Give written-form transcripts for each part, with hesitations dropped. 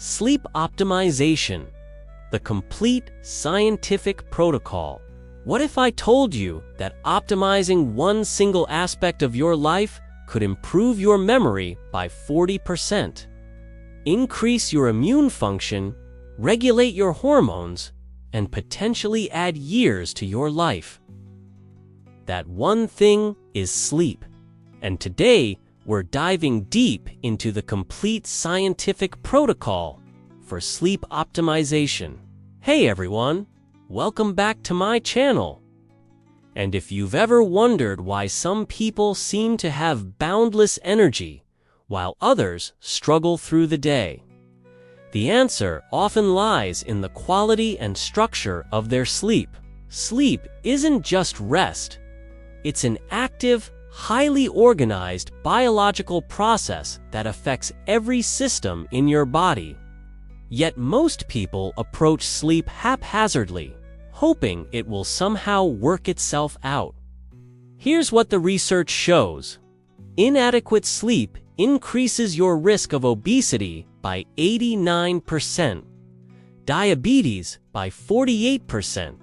Sleep optimization, the complete scientific protocol. What if I told you that optimizing one single aspect of your life could improve your memory by 40%, increase your immune function, regulate your hormones, and potentially add years to your life? That one thing is sleep. And today, we're diving deep into the complete scientific protocol for sleep optimization. Hey everyone, welcome back to my channel. And if you've ever wondered why some people seem to have boundless energy while others struggle through the day, the answer often lies in the quality and structure of their sleep. Sleep isn't just rest. It's an active, highly organized biological process that affects every system in your body. Yet most people approach sleep haphazardly, hoping it will somehow work itself out. Here's what the research shows. Inadequate sleep increases your risk of obesity by 89%, diabetes by 48%,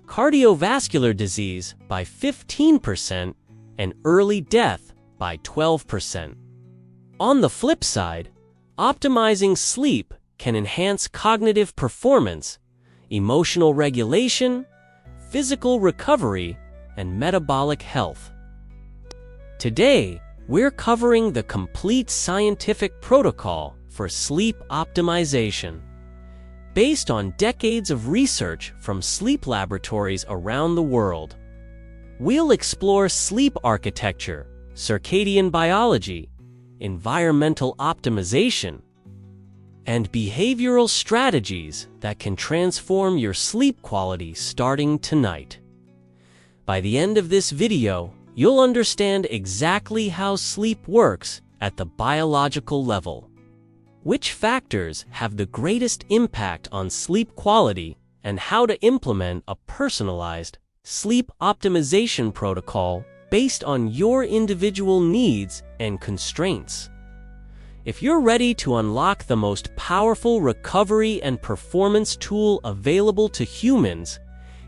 cardiovascular disease by 15%, and early death by 12%. On the flip side, optimizing sleep can enhance cognitive performance, emotional regulation, physical recovery, and metabolic health. Today, we're covering the complete scientific protocol for sleep optimization. Based on decades of research from sleep laboratories around the world, we'll explore sleep architecture, circadian biology, environmental optimization, and behavioral strategies that can transform your sleep quality starting tonight. By the end of this video, you'll understand exactly how sleep works at the biological level, which factors have the greatest impact on sleep quality, and how to implement a personalized sleep optimization protocol based on your individual needs and constraints. If you're ready to unlock the most powerful recovery and performance tool available to humans,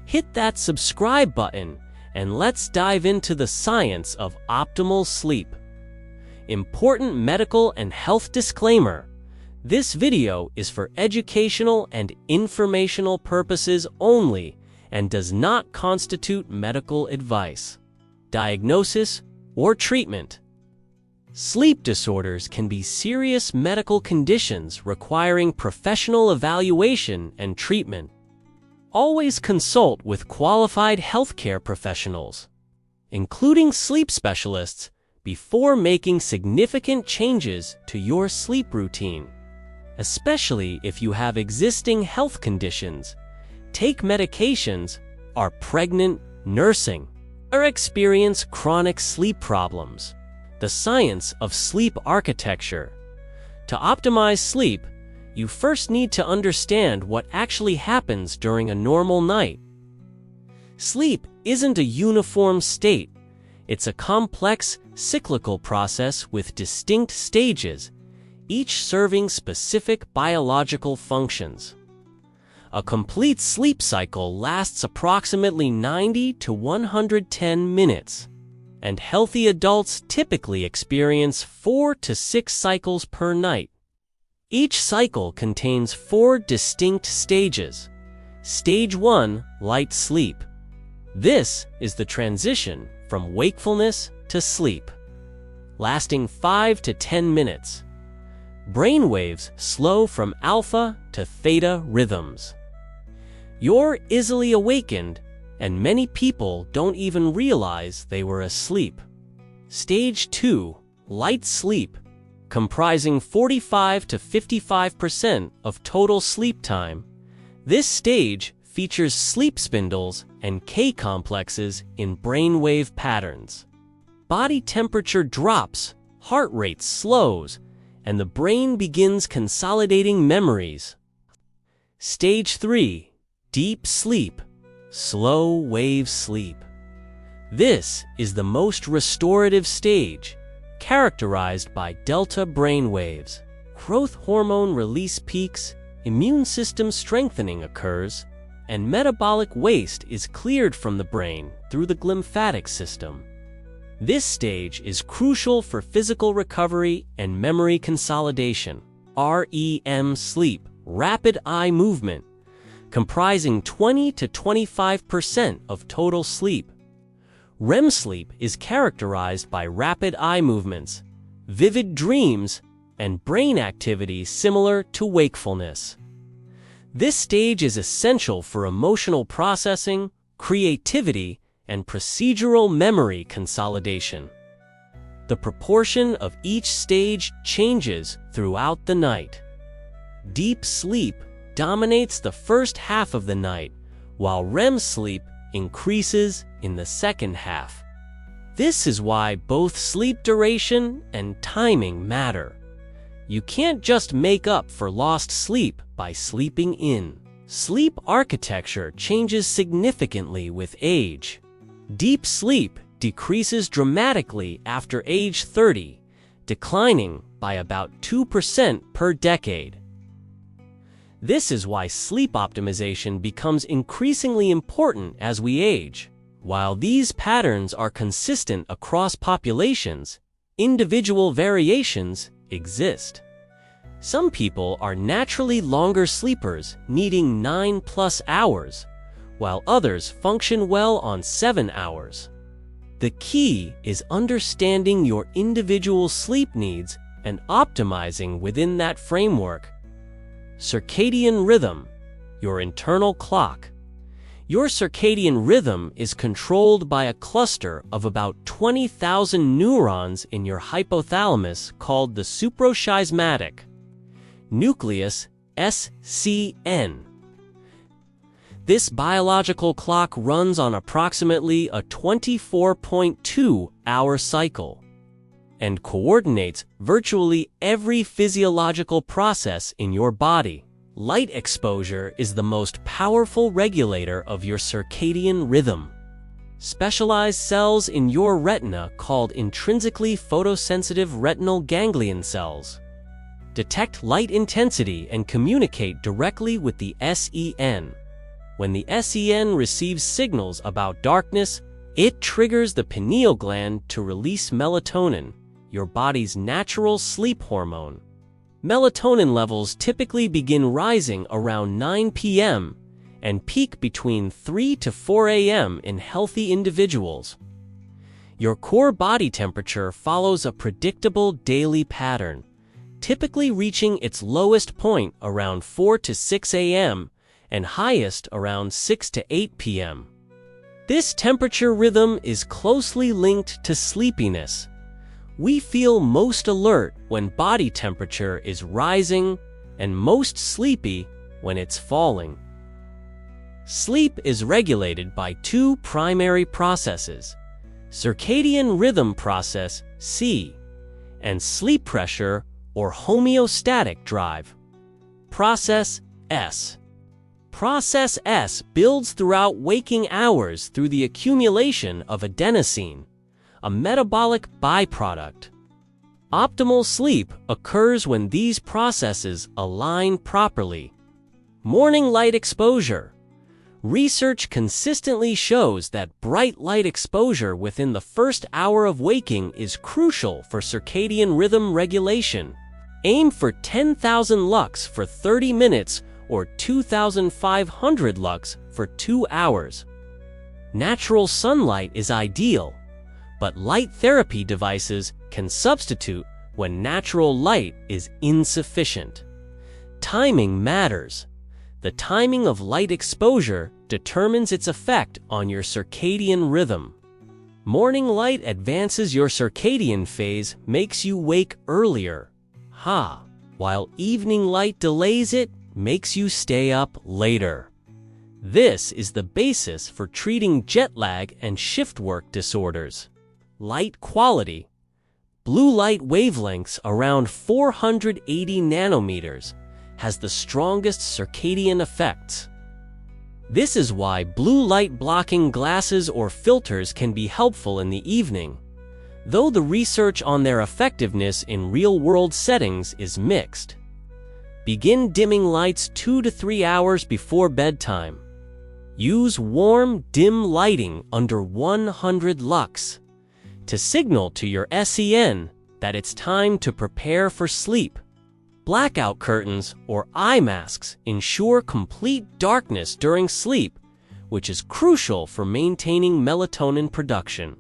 hit that subscribe button and let's dive into the science of optimal sleep. Important medical and health disclaimer: this video is for educational and informational purposes only and does not constitute medical advice, diagnosis, or treatment. Sleep disorders can be serious medical conditions requiring professional evaluation and treatment. Always consult with qualified healthcare professionals, including sleep specialists, before making significant changes to your sleep routine, especially if you have existing health conditions, take medications, are pregnant, nursing, or experience chronic sleep problems. The science of sleep architecture. To optimize sleep, you first need to understand what actually happens during a normal night. Sleep isn't a uniform state. It's a complex, cyclical process with distinct stages, each serving specific biological functions. A complete sleep cycle lasts approximately 90 to 110 minutes, and healthy adults typically experience 4 to 6 cycles per night. Each cycle contains 4 distinct stages. Stage 1, light sleep. This is the transition from wakefulness to sleep, lasting 5 to 10 minutes. Brain waves slow from alpha to theta rhythms. You're easily awakened, and many people don't even realize they were asleep. Stage 2, light sleep, comprising 45 to 55% of total sleep time. This stage features sleep spindles and K-complexes in brainwave patterns. Body temperature drops, heart rate slows, and the brain begins consolidating memories. Stage 3, deep sleep, slow wave sleep. This is the most restorative stage, characterized by delta brainwaves, growth hormone release peaks, immune system strengthening occurs, and metabolic waste is cleared from the brain through the glymphatic system. This stage is crucial for physical recovery and memory consolidation. REM sleep, rapid eye movement, comprising 20 to 25% of total sleep. REM sleep is characterized by rapid eye movements, vivid dreams, and brain activity similar to wakefulness. This stage is essential for emotional processing, creativity, and procedural memory consolidation. The proportion of each stage changes throughout the night. Deep sleep dominates the first half of the night, while REM sleep increases in the second half. This is why both sleep duration and timing matter. You can't just make up for lost sleep by sleeping in. Sleep architecture changes significantly with age. Deep sleep decreases dramatically after age 30, declining by about 2% per decade. This is why sleep optimization becomes increasingly important as we age. While these patterns are consistent across populations, individual variations exist. Some people are naturally longer sleepers, needing 9+ hours, while others function well on 7 hours. The key is understanding your individual sleep needs and optimizing within that framework. Circadian rhythm, your internal clock. Your circadian rhythm is controlled by a cluster of about 20,000 neurons in your hypothalamus called the suprachiasmatic nucleus, SCN. This biological clock runs on approximately a 24.2-hour cycle and coordinates virtually every physiological process in your body. Light exposure is the most powerful regulator of your circadian rhythm. Specialized cells in your retina, called intrinsically photosensitive retinal ganglion cells, detect light intensity and communicate directly with the SEN. When the SEN receives signals about darkness, it triggers the pineal gland to release melatonin, your body's natural sleep hormone. Melatonin levels typically begin rising around 9 p.m. and peak between 3 to 4 a.m. in healthy individuals. Your core body temperature follows a predictable daily pattern, typically reaching its lowest point around 4 to 6 a.m. and highest around 6 to 8 p.m. This temperature rhythm is closely linked to sleepiness. We feel most alert when body temperature is rising and most sleepy when it's falling. Sleep is regulated by two primary processes: circadian rhythm process, C, and sleep pressure or homeostatic drive, process, S. Process S builds throughout waking hours through the accumulation of adenosine, a metabolic byproduct. Optimal sleep occurs when these processes align properly. Morning light exposure. Research consistently shows that bright light exposure within the first hour of waking is crucial for circadian rhythm regulation. Aim for 10,000 lux for 30 minutes or 2,500 lux for 2 hours. Natural sunlight is ideal, but light therapy devices can substitute when natural light is insufficient. Timing matters. The timing of light exposure determines its effect on your circadian rhythm. Morning light advances your circadian phase, makes you wake earlier, while evening light delays it, makes you stay up later. This is the basis for treating jet lag and shift work disorders. Light quality. Blue light wavelengths around 480 nanometers has the strongest circadian effects. This is why blue light blocking glasses or filters can be helpful in the evening, though the research on their effectiveness in real-world settings is mixed. Begin dimming lights 2 to 3 hours before bedtime. Use warm, dim lighting under 100 lux to signal to your SEN that it's time to prepare for sleep. Blackout curtains or eye masks ensure complete darkness during sleep, which is crucial for maintaining melatonin production.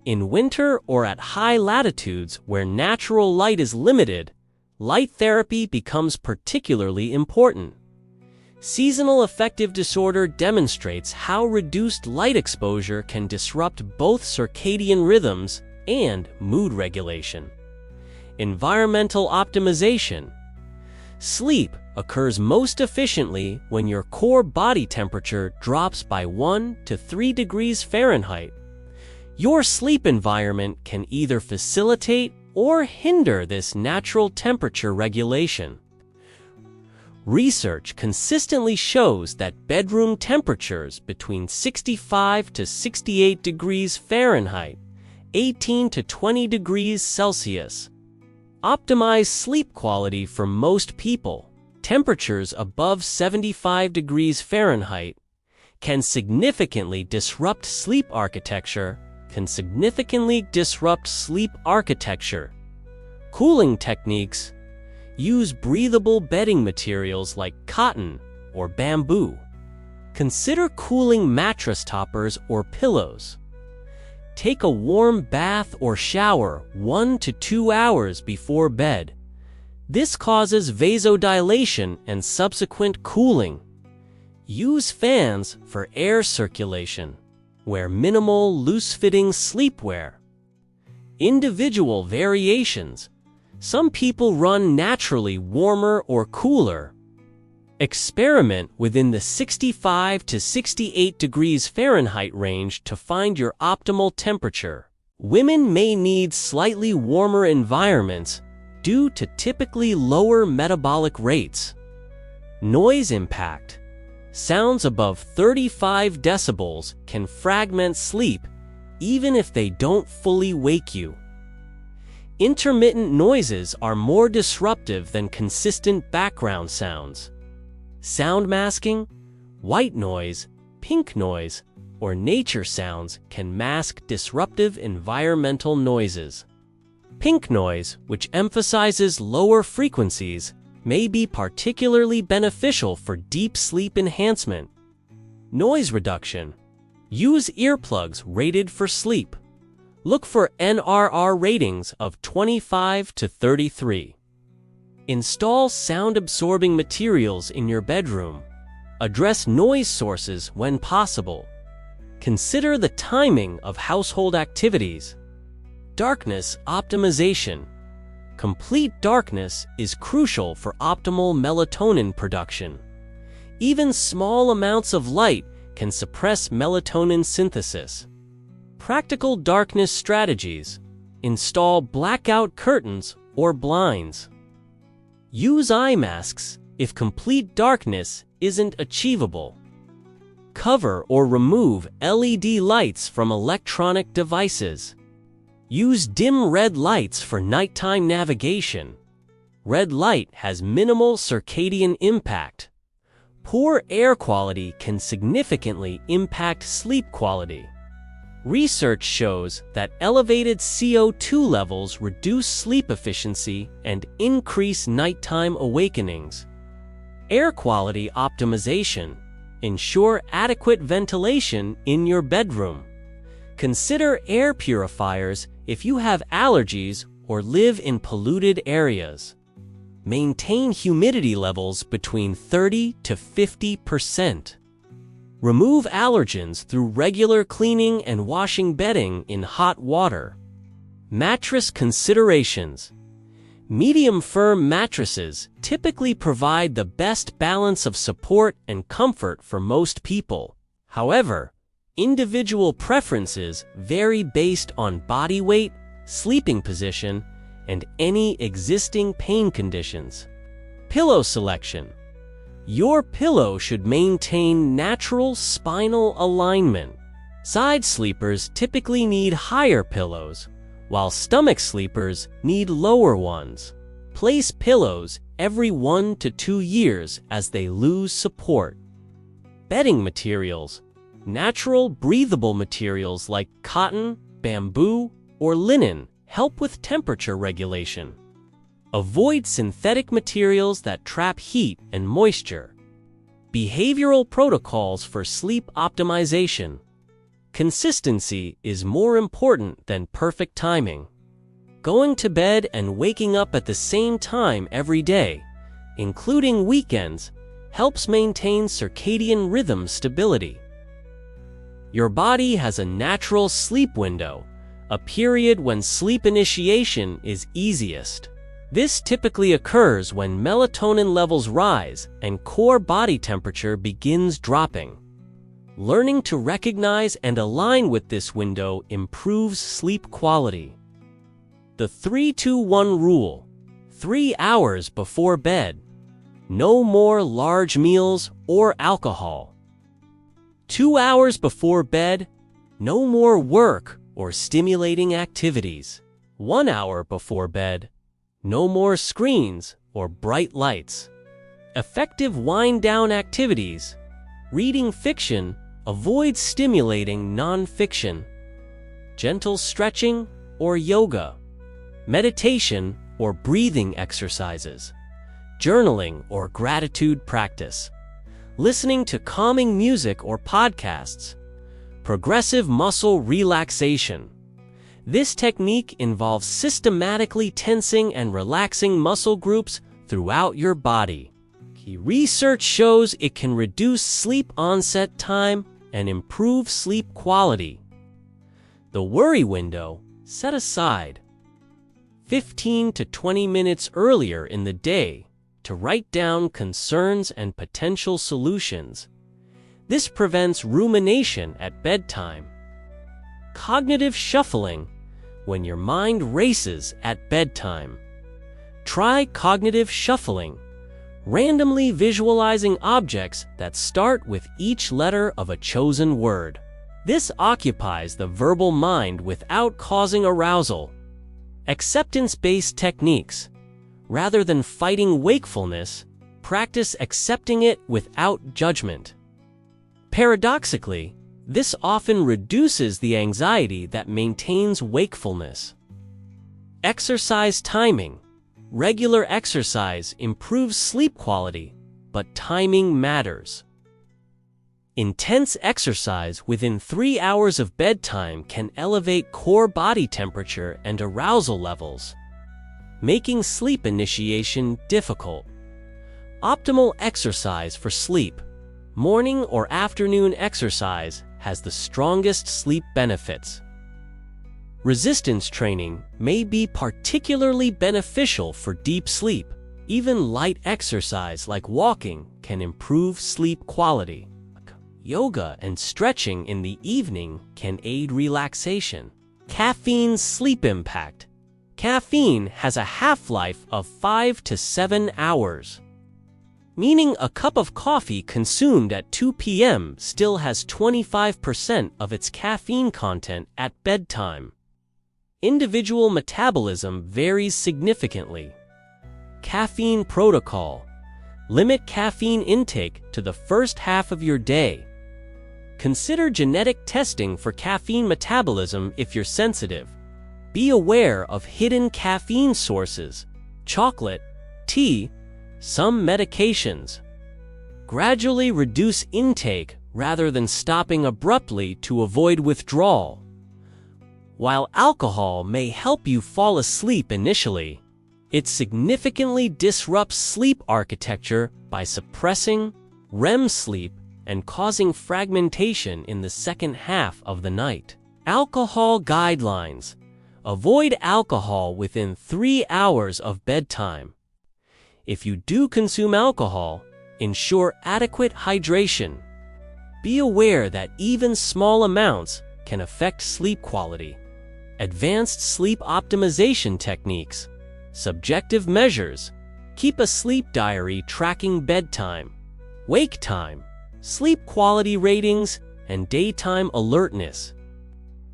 In winter or at high latitudes where natural light is limited, light therapy becomes particularly important. Seasonal affective disorder demonstrates how reduced light exposure can disrupt both circadian rhythms and mood regulation. Environmental optimization. Sleep occurs most efficiently when your core body temperature drops by 1 to 3 degrees Fahrenheit. Your sleep environment can either facilitate or hinder this natural temperature regulation. Research consistently shows that bedroom temperatures between 65 to 68 degrees Fahrenheit, 18 to 20 degrees Celsius, optimize sleep quality for most people. Temperatures above 75 degrees Fahrenheit can significantly disrupt sleep architecture. Cooling techniques. Use breathable bedding materials like cotton or bamboo. Consider cooling mattress toppers or pillows. Take a warm bath or shower 1 to 2 hours before bed. This causes vasodilation and subsequent cooling. Use fans for air circulation. Wear minimal, loose-fitting sleepwear. Individual variations. Some people run naturally warmer or cooler. Experiment within the 65 to 68 degrees Fahrenheit range to find your optimal temperature. Women may need slightly warmer environments due to typically lower metabolic rates. Noise impact. Sounds above 35 decibels can fragment sleep even if they don't fully wake you. Intermittent noises are more disruptive than consistent background sounds. Sound masking, white noise, pink noise, or nature sounds can mask disruptive environmental noises. Pink noise, which emphasizes lower frequencies, may be particularly beneficial for deep sleep enhancement. Noise reduction. Use earplugs rated for sleep. Look for NRR ratings of 25 to 33. Install sound-absorbing materials in your bedroom. Address noise sources when possible. Consider the timing of household activities. Darkness optimization. Complete darkness is crucial for optimal melatonin production. Even small amounts of light can suppress melatonin synthesis. Practical darkness strategies. Install blackout curtains or blinds. Use eye masks if complete darkness isn't achievable. Cover or remove LED lights from electronic devices. Use dim red lights for nighttime navigation. Red light has minimal circadian impact. Poor air quality can significantly impact sleep quality. Research shows that elevated CO2 levels reduce sleep efficiency and increase nighttime awakenings. Air quality optimization. Ensure adequate ventilation in your bedroom. Consider air purifiers if you have allergies or live in polluted areas. Maintain humidity levels between 30 to 50%. Remove allergens through regular cleaning and washing bedding in hot water. Mattress considerations. Medium-firm mattresses typically provide the best balance of support and comfort for most people. However, individual preferences vary based on body weight, sleeping position, and any existing pain conditions. Pillow selection. Your pillow should maintain natural spinal alignment. Side sleepers typically need higher pillows, while stomach sleepers need lower ones. Place pillows every 1 to 2 years as they lose support. Bedding materials. Natural, breathable materials like cotton, bamboo, or linen help with temperature regulation. Avoid synthetic materials that trap heat and moisture. Behavioral protocols for sleep optimization. Consistency is more important than perfect timing. Going to bed and waking up at the same time every day, including weekends, helps maintain circadian rhythm stability. Your body has a natural sleep window, a period when sleep initiation is easiest. This typically occurs when melatonin levels rise and core body temperature begins dropping. Learning to recognize and align with this window improves sleep quality. The 3-2-1 rule: 3 hours before bed. No more large meals or alcohol. 2 hours before bed, no more work or stimulating activities. 1 hour before bed, no more screens or bright lights. Effective wind-down activities. Reading fiction, avoid stimulating non-fiction. Gentle stretching or yoga. Meditation or breathing exercises. Journaling or gratitude practice. Listening to calming music or podcasts. Progressive muscle relaxation. This technique involves systematically tensing and relaxing muscle groups throughout your body. Key research shows it can reduce sleep onset time and improve sleep quality. The worry window: set aside 15 to 20 minutes earlier in the day to write down concerns and potential solutions. This prevents rumination at bedtime. Cognitive shuffling: when your mind races at bedtime. Try cognitive shuffling, randomly visualizing objects that start with each letter of a chosen word. This occupies the verbal mind without causing arousal. Acceptance-based techniques: rather than fighting wakefulness, practice accepting it without judgment. Paradoxically, this often reduces the anxiety that maintains wakefulness. Exercise timing: regular exercise improves sleep quality, but timing matters. Intense exercise within 3 hours of bedtime can elevate core body temperature and arousal levels, making sleep initiation difficult. Optimal exercise for sleep: morning or afternoon exercise has the strongest sleep benefits. Resistance training may be particularly beneficial for deep sleep. Even light exercise like walking can improve sleep quality. Yoga and stretching in the evening can aid relaxation. Caffeine's sleep impact: caffeine has a half-life of 5 to 7 hours, meaning a cup of coffee consumed at 2 p.m. still has 25% of its caffeine content at bedtime. Individual metabolism varies significantly. Caffeine protocol: limit caffeine intake to the first half of your day. Consider genetic testing for caffeine metabolism if you're sensitive. Be aware of hidden caffeine sources: chocolate, tea, some medications. Gradually reduce intake rather than stopping abruptly to avoid withdrawal. While alcohol may help you fall asleep initially, it significantly disrupts sleep architecture by suppressing REM sleep and causing fragmentation in the second half of the night. Alcohol guidelines: avoid alcohol within 3 hours of bedtime. If you do consume alcohol, ensure adequate hydration. Be aware that even small amounts can affect sleep quality. Advanced sleep optimization techniques: subjective measures. Keep a sleep diary tracking bedtime, wake time, sleep quality ratings, and daytime alertness.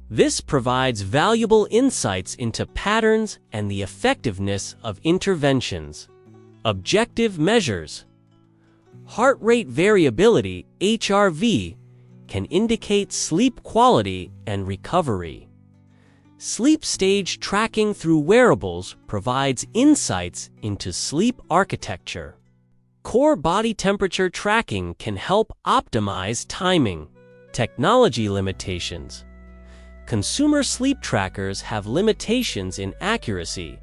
This provides valuable insights into patterns and the effectiveness of interventions. Objective measures. Heart rate variability, HRV, can indicate sleep quality and recovery. Sleep stage tracking through wearables provides insights into sleep architecture. Core body temperature tracking can help optimize timing. Technology limitations. Consumer sleep trackers have limitations in accuracy,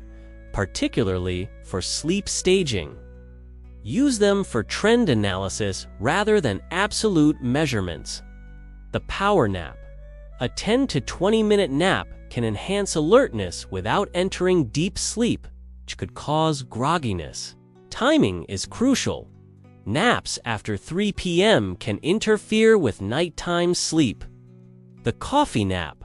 particularly for sleep staging. Use them for trend analysis rather than absolute measurements. The power nap. A 10 to 20-minute nap can enhance alertness without entering deep sleep, which could cause grogginess. Timing is crucial. Naps after 3 p.m. can interfere with nighttime sleep. The coffee nap.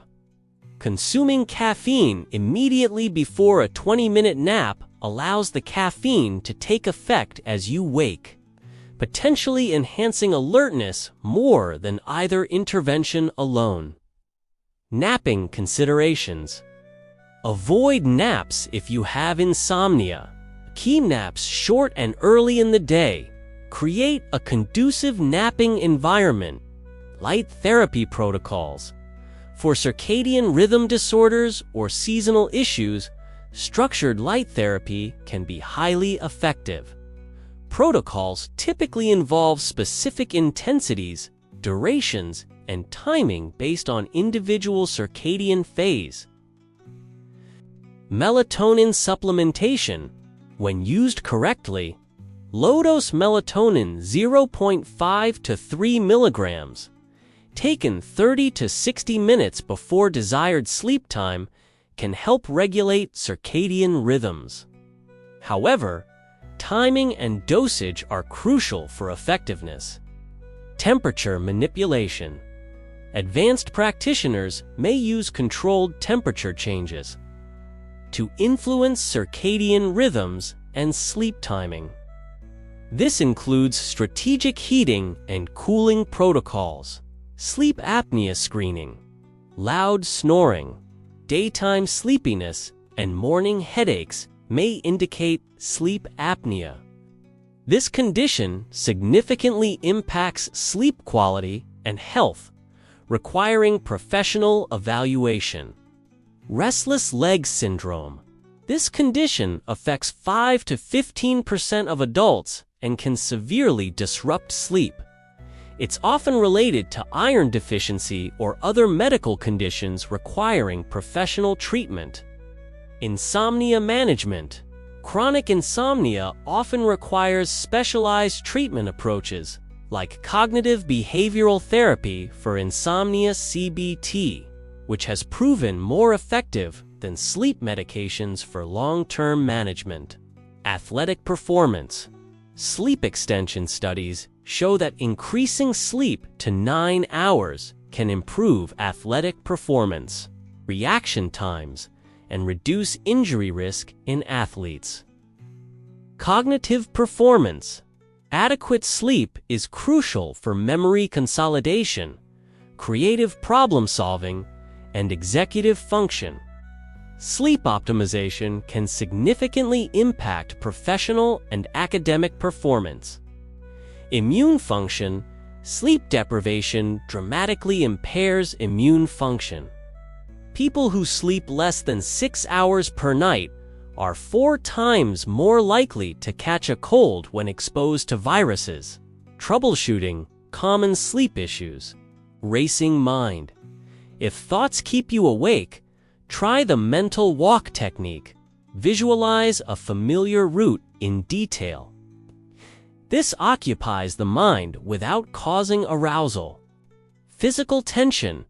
Consuming caffeine immediately before a 20-minute nap allows the caffeine to take effect as you wake, potentially enhancing alertness more than either intervention alone. Napping considerations. Avoid naps if you have insomnia. Keep naps short and early in the day. Create a conducive napping environment. Light therapy protocols. For circadian rhythm disorders or seasonal issues, structured light therapy can be highly effective. Protocols typically involve specific intensities, durations, and timing based on individual circadian phase. Melatonin supplementation. When used correctly, low-dose melatonin 0.5 to 3 milligrams, taken 30 to 60 minutes before desired sleep time, can help regulate circadian rhythms. However, timing and dosage are crucial for effectiveness. Temperature manipulation. Advanced practitioners may use controlled temperature changes to influence circadian rhythms and sleep timing. This includes strategic heating and cooling protocols, sleep apnea screening, loud snoring, daytime sleepiness, and morning headaches may indicate sleep apnea. This condition significantly impacts sleep quality and health, requiring professional evaluation. Restless leg syndrome. This condition affects 5 to 15% of adults and can severely disrupt sleep. It's often related to iron deficiency or other medical conditions requiring professional treatment. Insomnia management. Chronic insomnia often requires specialized treatment approaches, like cognitive behavioral therapy for insomnia CBT, which has proven more effective than sleep medications for long-term management. Athletic performance. Sleep extension studies show that increasing sleep to 9 hours can improve athletic performance, reaction times, and reduce injury risk in athletes. Cognitive performance. Adequate sleep is crucial for memory consolidation, creative problem-solving, and executive function. Sleep optimization can significantly impact professional and academic performance. Immune function. Sleep deprivation dramatically impairs immune function. People who sleep less than 6 hours per night are 4 times more likely to catch a cold when exposed to viruses. Troubleshooting common sleep issues. Racing mind. If thoughts keep you awake, try the mental walk technique. Visualize a familiar route in detail. This occupies the mind without causing arousal. Physical tension.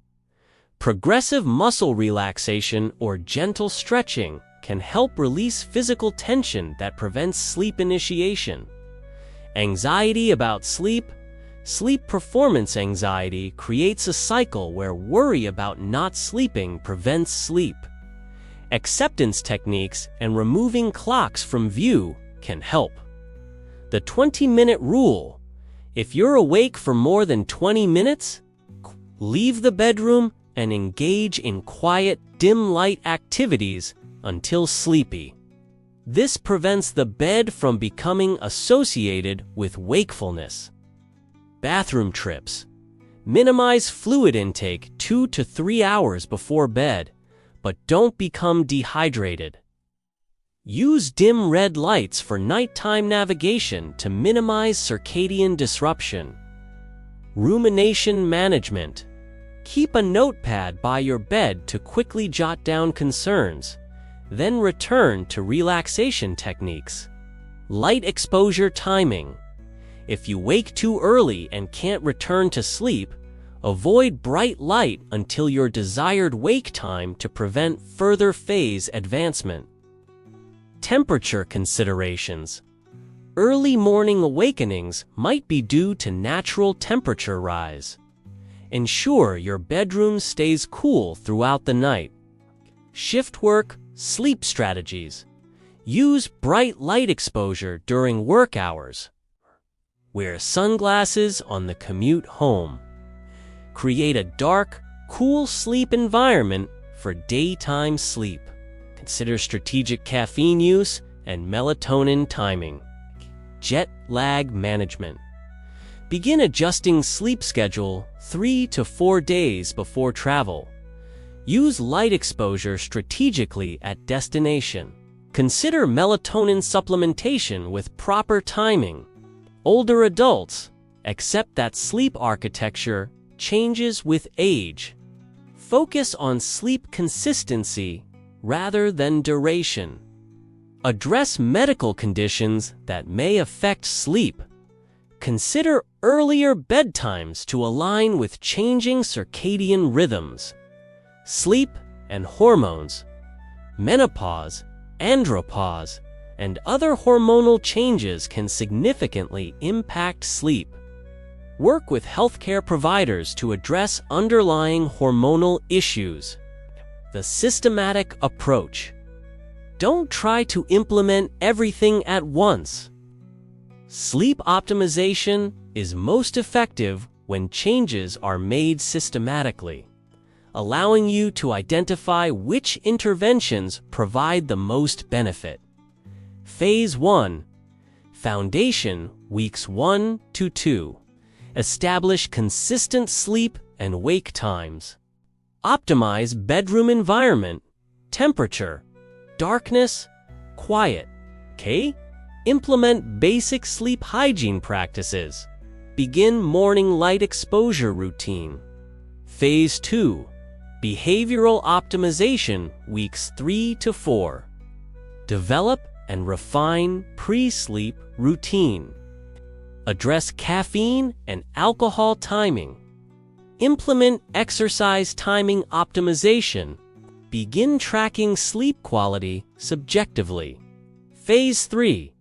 Progressive muscle relaxation or gentle stretching can help release physical tension that prevents sleep initiation. Anxiety about sleep. Sleep performance anxiety creates a cycle where worry about not sleeping prevents sleep. Acceptance techniques and removing clocks from view can help. The 20-minute rule. If you're awake for more than 20 minutes, leave the bedroom and engage in quiet, dim light activities until sleepy. This prevents the bed from becoming associated with wakefulness. Bathroom trips. Minimize fluid intake 2 to 3 hours before bed, but don't become dehydrated. Use dim red lights for nighttime navigation to minimize circadian disruption. Rumination management. Keep a notepad by your bed to quickly jot down concerns, then return to relaxation techniques. Light exposure timing. If you wake too early and can't return to sleep, avoid bright light until your desired wake time to prevent further phase advancement. Temperature considerations. Early morning awakenings might be due to natural temperature rise. Ensure your bedroom stays cool throughout the night. Shift work, sleep strategies. Use bright light exposure during work hours. Wear sunglasses on the commute home. Create a dark, cool sleep environment for daytime sleep. Consider strategic caffeine use and melatonin timing. Jet lag management. Begin adjusting sleep schedule 3 to 4 days before travel. Use light exposure strategically at destination. Consider melatonin supplementation with proper timing. Older adults, accept that sleep architecture changes with age. Focus on sleep consistency rather than duration. Address medical conditions that may affect sleep. Consider earlier bedtimes to align with changing circadian rhythms. Sleep and hormones. Menopause, andropause, and other hormonal changes can significantly impact sleep. Work with healthcare providers to address underlying hormonal issues. The systematic approach. Don't try to implement everything at once. Sleep optimization is most effective when changes are made systematically, allowing you to identify which interventions provide the most benefit. Phase 1. Foundation, weeks 1 to 2. Establish consistent sleep and wake times. Optimize bedroom environment, temperature, darkness, quiet. Okay? Implement basic sleep hygiene practices. Begin morning light exposure routine. Phase 2. Behavioral optimization, weeks 3 to 4. Develop and refine pre-sleep routine. Address caffeine and alcohol timing. Implement exercise timing optimization. Begin tracking sleep quality subjectively. Phase 3.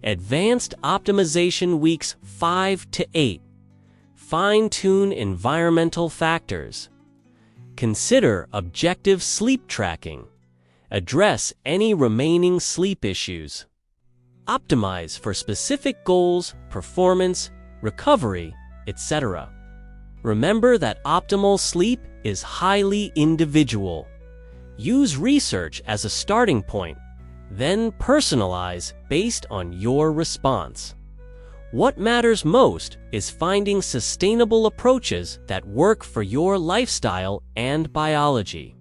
Advanced optimization, weeks 5 to 8. Fine-tune environmental factors. Consider objective sleep tracking. Address any remaining sleep issues. Optimize for specific goals, performance, recovery, etc. Remember that optimal sleep is highly individual. Use research as a starting point, then personalize based on your response. What matters most is finding sustainable approaches that work for your lifestyle and biology.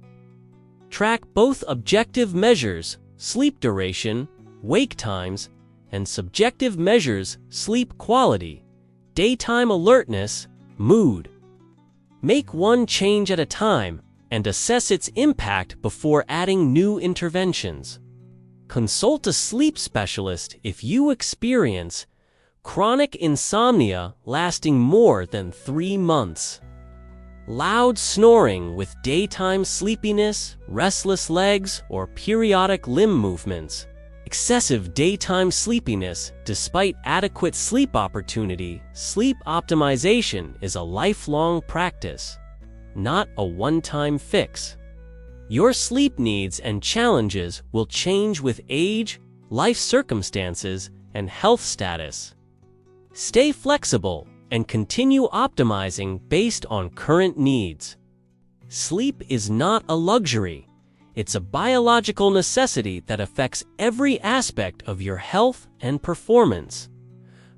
Track both objective measures, sleep duration, wake times, and subjective measures, sleep quality, daytime alertness, mood. Make one change at a time and assess its impact before adding new interventions. Consult a sleep specialist if you experience chronic insomnia lasting more than 3 months. Loud snoring with daytime sleepiness, restless legs, or periodic limb movements. Excessive daytime sleepiness despite adequate sleep opportunity. Sleep optimization is a lifelong practice, not a one-time fix. Your sleep needs and challenges will change with age, life circumstances, and health status. Stay flexible and continue optimizing based on current needs. Sleep is not a luxury. It's a biological necessity that affects every aspect of your health and performance.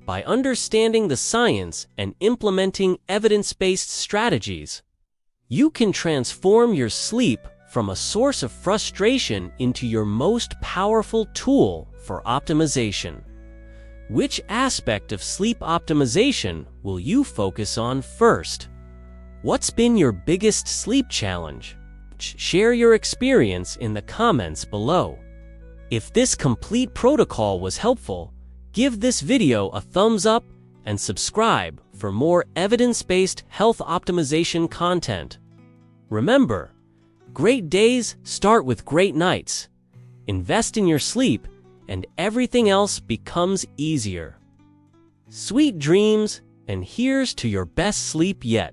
By understanding the science and implementing evidence-based strategies, you can transform your sleep from a source of frustration into your most powerful tool for optimization. Which aspect of sleep optimization will you focus on first? What's been your biggest sleep challenge? Share your experience in the comments below. If this complete protocol was helpful, give this video a thumbs up and subscribe for more evidence-based health optimization content. Remember, great days start with great nights. Invest in your sleep and everything else becomes easier. Sweet dreams, and here's to your best sleep yet.